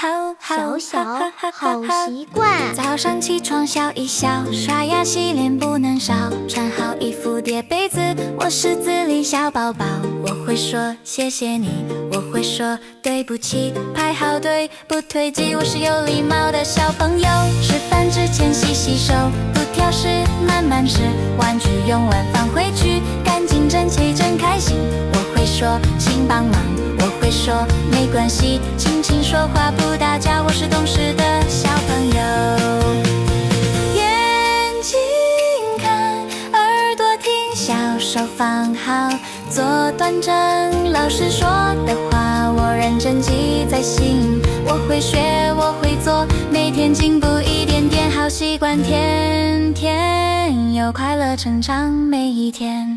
小小好习惯。早上起床笑一笑，刷牙洗脸不能少，穿好衣服叠被子，我是自理小宝宝。我会说谢谢你，我会说对不起，排好队不推挤，我是有礼貌的小朋友。吃饭之前洗洗手，不挑食慢慢吃，玩具用完放回去，干净整齐真开心。我会说请帮忙，我会说没关系，轻轻说话不打架，我是懂事的小朋友。眼睛看，耳朵听，小手放好，坐端正，老师说的话我认真记在心。我会学，我会做，每天进步一点点，好习惯天天有快乐成长每一天。